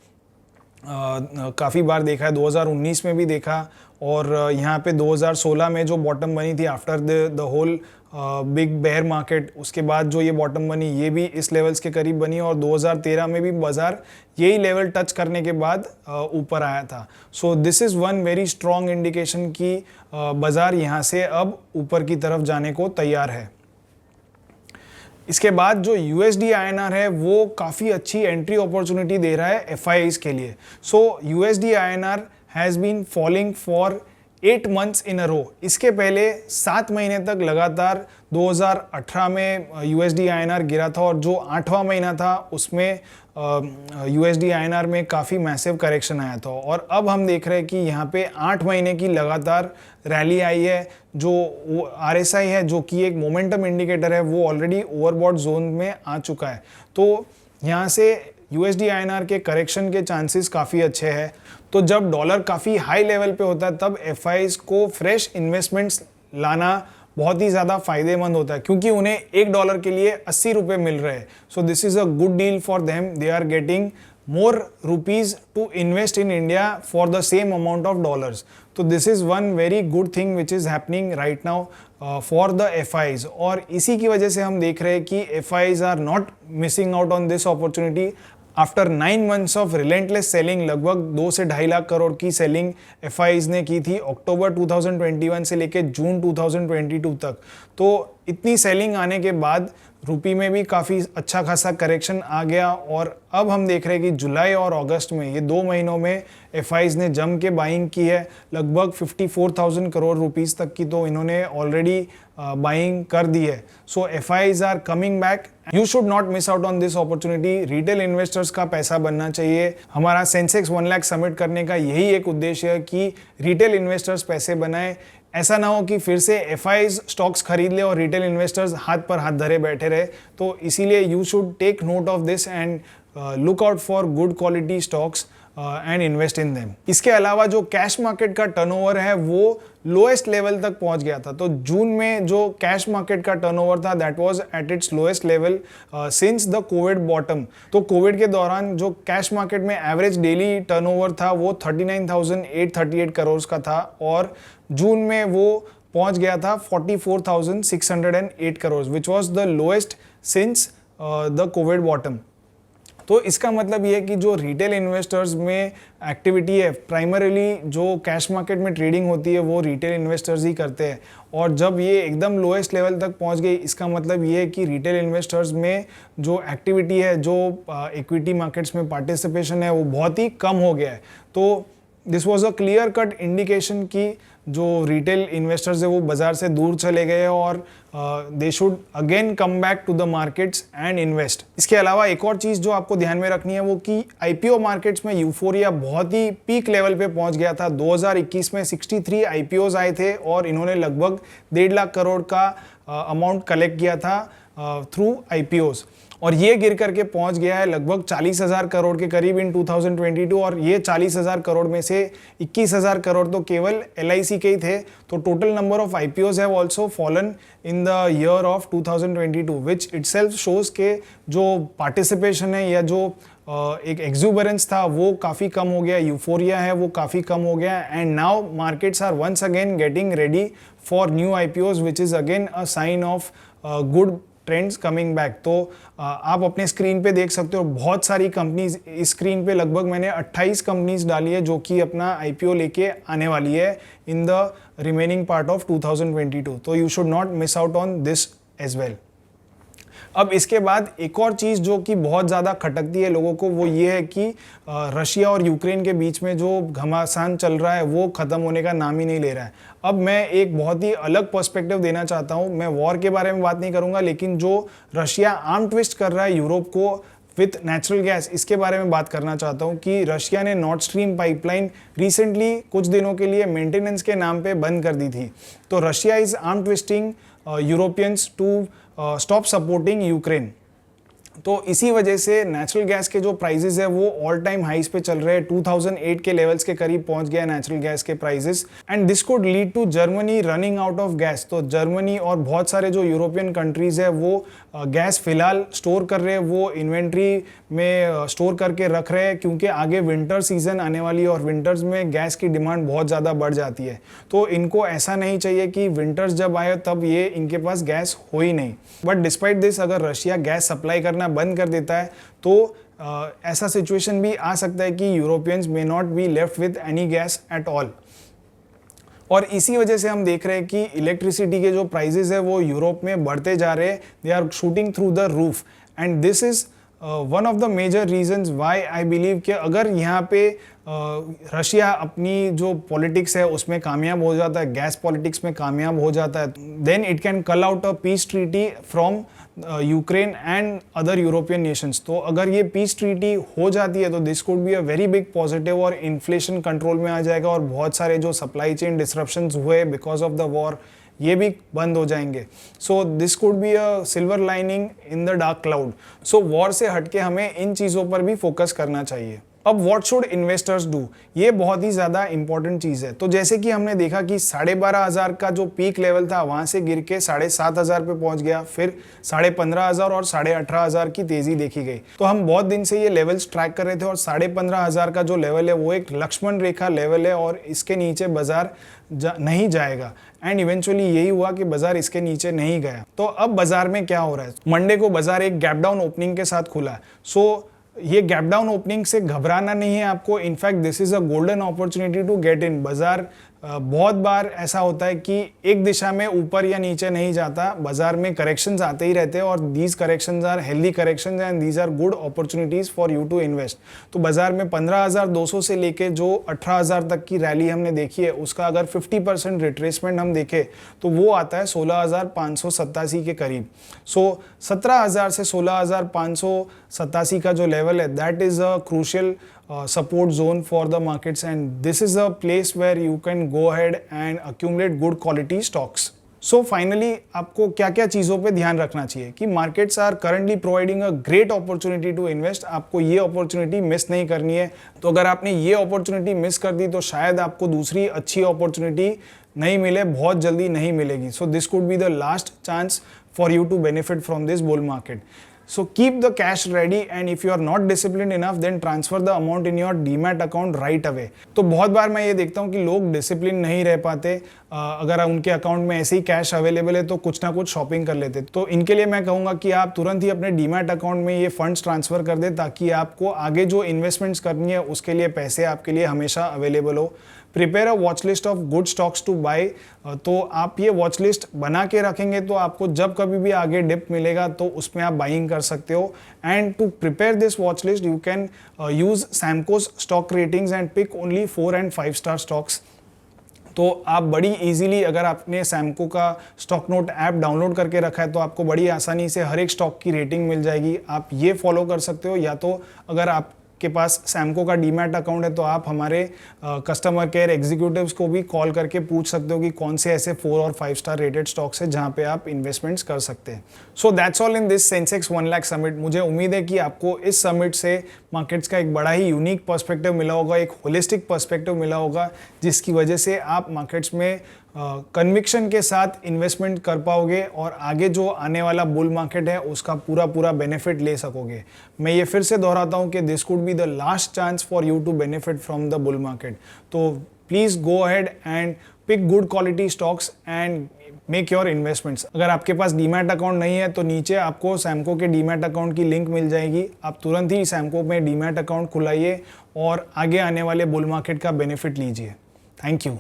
काफ़ी बार देखा है, 2019 में भी देखा, और यहाँ पे 2016 में जो बॉटम बनी थी after the whole big bear market, उसके बाद जो ये बॉटम बनी ये भी इस लेवल्स के करीब बनी, और 2013 में भी बाजार यही लेवल टच करने के बाद ऊपर आया था। सो this is one very strong indication कि बाजार यहाँ से अब ऊपर की तरफ जाने को तैयार है। इसके बाद जो USD INR है वो काफ़ी अच्छी एंट्री अपॉर्चुनिटी दे रहा है FIIs के लिए। So USD INR has been falling for 8 months in a row. इसके पहले 7 महीने तक लगातार 2018 में USD INR गिरा था, और जो 8वां महीना था उसमें USD INR में काफ़ी मैसिव करेक्शन आया था। और अब हम देख रहे हैं कि यहाँ पे 8 महीने की लगातार रैली आई है। जो RSI है जो कि एक मोमेंटम इंडिकेटर है वो ऑलरेडी ओवरबॉट जोन में आ चुका है। तो यहाँ से USD INR के करेक्शन के चांसेस काफ़ी अच्छे हैं। तो जब डॉलर काफ़ी हाई लेवल पे होता है तब FIs को फ्रेश इन्वेस्टमेंट्स लाना बहुत ही ज़्यादा फायदेमंद होता है, क्योंकि उन्हें $1 के लिए 80 रुपये मिल रहे हैं। So this is a good deal for them. They are getting more rupees to invest in India for the same amount of dollars. So this is one very good thing which is happening right now for the FIs. और इसी की वजह से हम देख रहे हैं कि FIs are not missing out on this opportunity. After 9 months of relentless selling, लगभग 2 से 2.5 लाख करोड़ की सेलिंग FIs ने की थी अक्टूबर 2021 से लेकर जून 2022 तक। तो इतनी सेलिंग आने के बाद रुपी में भी काफ़ी अच्छा खासा करेक्शन आ गया, और अब हम देख रहे हैं कि जुलाई और अगस्त में ये 2 महीनों में FIs ने जम के बाइंग की है, लगभग 54,000 करोड़ रुपीस तक की तो इन्होंने ऑलरेडी बाइंग कर दी है। So FIs are coming back. You should not miss out on this opportunity. Retail investors का पैसा बनना चाहिए। हमारा सेंसेक्स 1 लाख समिट करने का यही एक उद्देश्य है कि रिटेल इन्वेस्टर्स पैसे बनाए। ऐसा ना हो कि फिर से FIs स्टॉक्स खरीद ले और रिटेल इन्वेस्टर्स हाथ पर हाथ धरे बैठे रहे। तो इसीलिए you should take note of this and look out for good quality stocks and invest in them. इसके अलावा जो कैश मार्केट का टर्नओवर है वो लोएस्ट लेवल तक पहुंच गया था। तो जून में जो कैश मार्केट का टर्नओवर था that was at its lowest level since the Covid bottom. तो कोविड के दौरान जो कैश मार्केट में एवरेज डेली टर्नओवर था वो 39,838 करोड़ का था, और जून में वो पहुंच गया था 44,608 crore, which was the lowest since the Covid bottom. तो इसका मतलब ये है कि जो रिटेल इन्वेस्टर्स में एक्टिविटी है, प्राइमरीली जो कैश मार्केट में ट्रेडिंग होती है वो रिटेल इन्वेस्टर्स ही करते हैं, और जब ये एकदम लोएस्ट लेवल तक पहुंच गई इसका मतलब ये है कि रिटेल इन्वेस्टर्स में जो एक्टिविटी है, जो इक्विटी मार्केट्स में पार्टिसिपेशन है वो बहुत ही कम हो गया है। तो this was a clear cut indication कि जो रिटेल इन्वेस्टर्स है वो बाजार से दूर चले गए और they should again come back to the markets and invest. इसके अलावा एक और चीज़ जो आपको ध्यान में रखनी है वो कि आईपीओ मार्केट्स में यूफोरिया बहुत ही पीक लेवल पे पहुंच गया था। 2021 में 63 आईपीओज आए थे और इन्होंने लगभग 1.5 लाख करोड़ का अमाउंट कलेक्ट किया था थ्रू आईपीओज, और ये गिर करके पहुंच गया है लगभग 40,000 करोड़ के करीब इन 2022, और ये 40,000 करोड़ में से 21,000 करोड़ तो केवल एलआईसी के ही थे। तो total number of IPOs have also fallen in the year of 2022, which itself shows के जो पार्टिसिपेशन है या जो एक एक्सूबरेंस था वो काफ़ी कम हो गया, यूफोरिया है वो काफ़ी कम हो गया, and now markets are once again getting ready for new IPOs, which is again a sign of good trends coming back. तो आप अपने स्क्रीन पे देख सकते हो बहुत सारी कंपनीज, इस स्क्रीन पे लगभग मैंने 28 कंपनीज डाली है जो कि अपना आईपीओ लेके आने वाली है in the remaining part of 2022। तो you should not miss out on this as well. अब इसके बाद एक और चीज़ जो कि बहुत ज़्यादा खटकती है लोगों को वो ये है कि रशिया और यूक्रेन के बीच में जो घमासान चल रहा है वो ख़त्म होने का नाम ही नहीं ले रहा है। अब मैं एक बहुत ही अलग पर्सपेक्टिव देना चाहता हूँ। मैं वॉर के बारे में बात नहीं करूँगा, लेकिन जो रशिया आर्म ट्विस्ट कर रहा है यूरोप को विथ नेचुरल गैस, इसके बारे में बात करना चाहता हूँ कि रशिया ने नॉर्थ स्ट्रीम पाइपलाइन रिसेंटली कुछ दिनों के लिए मेंटेनेंस के नाम पे बंद कर दी थी। तो Russia is arm twisting Europeans to stop supporting Ukraine. तो इसी वजह से नेचुरल गैस के जो प्राइसेस है वो ऑल टाइम हाइस पे चल रहे हैं, 2008 के लेवल्स के करीब पहुंच गया नेचुरल गैस के prices, and this could lead to Germany running out of gas. तो जर्मनी और बहुत सारे जो यूरोपियन कंट्रीज है वो गैस फिलहाल स्टोर कर रहे हैं, वो इन्वेंट्री में स्टोर करके रख रहे हैं क्योंकि आगे विंटर सीजन आने वाली है और विंटर्स में गैस की डिमांड बहुत ज़्यादा बढ़ जाती है। तो इनको ऐसा नहीं चाहिए कि विंटर्स जब आए तब ये इनके पास गैस हो ही नहीं। बट डिस्पाइट दिस, अगर रशिया गैस सप्लाई करना बंद कर देता है तो ऐसा सिचुएशन भी आ सकता है कि Europeans may not be left with any gas at all. और इसी वजह से हम देख रहे हैं कि इलेक्ट्रिसिटी के जो प्राइसेस है वो यूरोप में बढ़ते जा रहे हैं, they are shooting through the roof, and this is one of the major reasons why I believe कि अगर यहाँ पे रशिया अपनी जो पॉलिटिक्स है उसमें कामयाब हो जाता है, गैस पॉलिटिक्स में कामयाब हो जाता है, देन इट कैन कल out a peace treaty from Ukraine and other European Nations. तो अगर ये पीस ट्रीटी हो जाती है तो this could be a very big positive, और इन्फ्लेशन कंट्रोल में आ जाएगा और बहुत सारे जो सप्लाई चेन डिस्ट्रप्शंस हुए बिकॉज ऑफ द वॉर ये भी बंद हो जाएंगे। सो this could be a silver lining in the dark cloud. So war से हटके हमें इन चीज़ों पर भी फोकस करना चाहिए। अब व्हाट शुड इन्वेस्टर्स डू, ये बहुत ही ज़्यादा इंपॉर्टेंट चीज़ है। तो जैसे कि हमने देखा कि 12,500 का जो पीक लेवल था वहाँ से गिर के 7,500 पे पहुँच गया, फिर 15,500 और 18,500 की तेज़ी देखी गई। तो हम बहुत दिन से ये लेवल्स ट्रैक कर रहे थे और 15,500 का जो लेवल है वो एक लक्ष्मण रेखा लेवल है और इसके नीचे बाजार नहीं जाएगा, एंड इवेंचुअली यही हुआ कि बाजार इसके नीचे नहीं गया। तो अब बाजार में क्या हो रहा है, मंडे को बाजार एक गैप डाउन ओपनिंग के साथ खुला है। सो ये गैप डाउन ओपनिंग से घबराना नहीं है आपको, in fact this is a golden opportunity to get in. बाजार बहुत बार ऐसा होता है कि एक दिशा में ऊपर या नीचे नहीं जाता, बाजार में करेक्शंस आते ही रहते हैं और these corrections are healthy corrections and these are good opportunities for you to invest. तो बाजार में 15,200 से लेके जो 18,000 तक की रैली हमने देखी है उसका अगर 50% रिट्रेसमेंट हम देखें तो वो आता है 16,587 के करीब। सो 17,000 से 16,587 का जो लेवल है that is a crucial support zone for the markets, and this is a place where you can go ahead and accumulate good quality stocks. So finally आपको क्या क्या चीज़ों पे ध्यान रखना चाहिए कि markets are currently providing a great opportunity to invest. आपको ये अपॉर्चुनिटी मिस नहीं करनी है। तो अगर आपने ये अपॉर्चुनिटी मिस कर दी तो शायद आपको दूसरी अच्छी अपॉर्चुनिटी नहीं मिले, बहुत जल्दी नहीं मिलेगी। So this could be the last chance for you to benefit from this bull market. So keep the cash ready, and if you are not disciplined enough then transfer the amount in your demat account right away। तो बहुत बार मैं ये देखता हूँ कि लोग discipline नहीं रह पाते, अगर उनके अकाउंट में ऐसे ही कैश अवेलेबल है तो कुछ ना कुछ शॉपिंग कर लेते। तो इनके लिए मैं कहूँगा कि आप तुरंत ही अपने डीमैट अकाउंट में ये फंड्स ट्रांसफर कर दें ताकि आपको आगे जो इन्वेस्टमेंट्स करनी है उसके लिए पैसे आपके लिए हमेशा अवेलेबल हो। Prepare a watch list of good stocks to buy. तो आप ये वॉच लिस्ट बना के रखेंगे तो आपको जब कभी भी आगे डिप मिलेगा तो उसमें आप बाइंग कर सकते हो। And to prepare this watch list you can use Samco's stock ratings and pick only 4 and 5 star stocks. तो आप बड़ी इजीली, अगर आपने सैमको का स्टॉक नोट ऐप डाउनलोड करके रखा है तो आपको बड़ी आसानी से हर एक स्टॉक की रेटिंग मिल जाएगी। आप ये फॉलो कर सकते हो, या तो अगर आपके पास सैमको का डीमैट अकाउंट है तो आप हमारे कस्टमर केयर एग्जीक्यूटिव्स को भी कॉल करके पूछ सकते हो कि कौन से ऐसे 4 और 5 स्टार रेटेड स्टॉक्स है जहां पे आप इन्वेस्टमेंट्स कर सकते हैं। So that's all in this Sensex 1 lakh summit. मुझे उम्मीद है कि आपको इस समिट से मार्केट्स का एक बड़ा ही यूनिक पर्सपेक्टिव मिला होगा, एक होलिस्टिक पर्सपेक्टिव मिला होगा, जिसकी वजह से आप मार्केट्स में कन्विक्शन के साथ इन्वेस्टमेंट कर पाओगे और आगे जो आने वाला बुल मार्केट है उसका पूरा बेनिफिट ले सकोगे। मैं ये फिर से दोहराता हूँ कि this could be the last chance for you to benefit from the bull market. तो please go ahead and pick good quality stocks and make your investments. अगर आपके पास डीमैट अकाउंट नहीं है तो नीचे आपको सैमको के डीमैट अकाउंट की लिंक मिल जाएगी। आप तुरंत ही सैमको में डीमैट अकाउंट खुलाइए और आगे आने वाले बुल मार्केट का बेनिफिट लीजिए। Thank you.